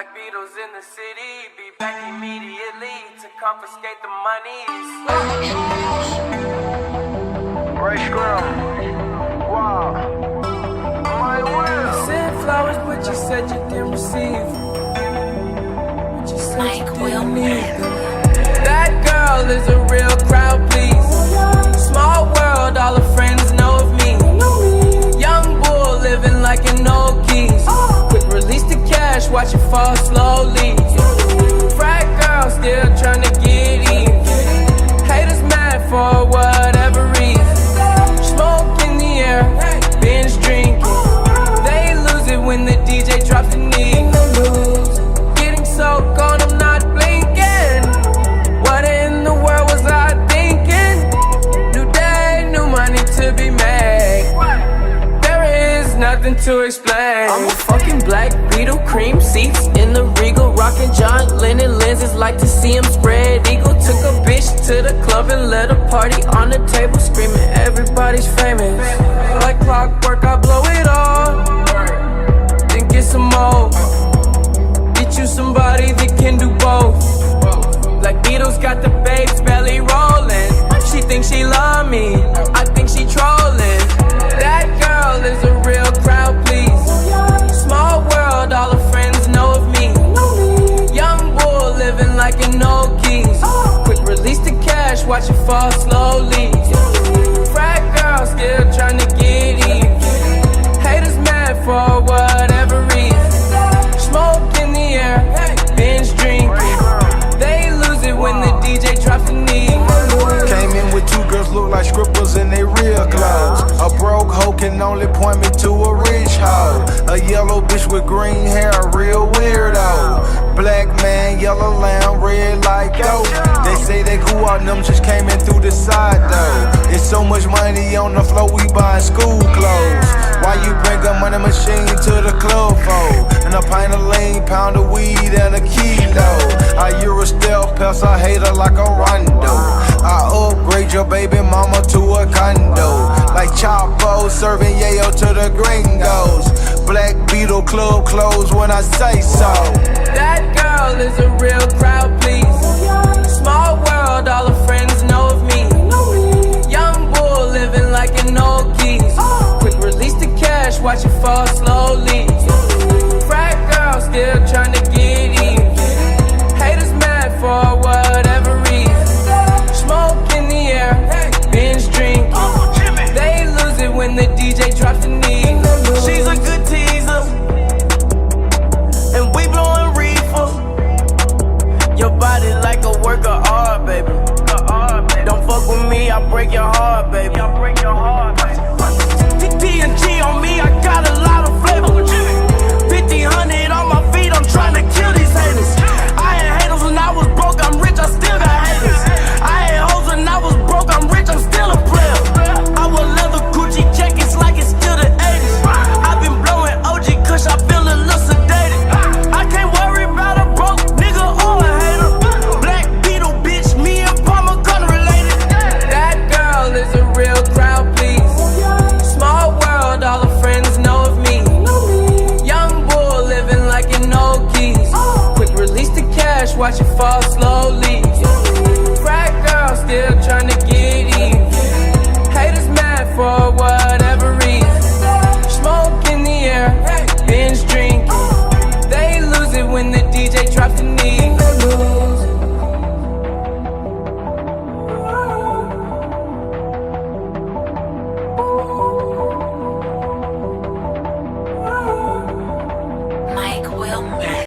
Black Beatles in the city, be back immediately to confiscate the monies. Ray Scrum. Wow. My will. You sent flowers, but you said you didn't receive. But you said you didn't need them. That girl is a real crowd, please. Small world, all her friends know of me. Young bull living like an old geese. Quick release the cash, watch it fall slowly. Frat girl still trying to get even. Haters mad for whatever reason. Smoke in the air, binge drinking. They lose it when the DJ drops the knee. Getting so gone, I'm not blinking. What in the world was I thinking? New day, new money to be made. There is nothing to explain. I'm a fucking Black Beetle, cream seats in the Regal, rocking John Lennon lenses, like to see him spread eagle. Took a bitch to the club and let a party on the table, screaming everybody's famous. Like clockwork, I blow it all, then get some more. Get you somebody that can do both. Black Beatles got the babes belly rolling. She thinks she love me, I think she trolling. That girl is a real crowd, please. Small world, all her friends know of me. Young bull living like an old geese. Quick release the cash, watch it fall slowly. Frat girl still trying to get even. Haters mad for whatever reason. Smoke in the air, binge drinking. They lose it when the DJ drops the knee. Came in with two girls look like strippers in their real clothes. A broke hoe can only point me to a rich hoe. A yellow bitch with green hair, a real weirdo. Black man, yellow lamb, red like dope. They say they cool out, them just came in through the side though. It's so much money on the floor, we buying school clothes. Why you bring a money machine to the club for? And a pint of lean, pound of weed, and a kilo. I Euro stealth, pass a hater like a rondo. I upgrade your baby mama to a condo. Like Chapo serving yayo to the gringos. Black Beetle club closed when I say so. That girl is a real crowd, please. Small world, all her friends know of me. Young bull living like an old geese. Quick release the cash, watch it fall slowly. Frat girl still trying to get even. Haters mad for whatever reason. Smoke in the air, binge drinking. They lose it when the DJ drops the knee. She's a good teaser, and we blowing reefer. Your body like a work of art, baby. Don't fuck with me, I break your heart, baby. TNG on me, I gotta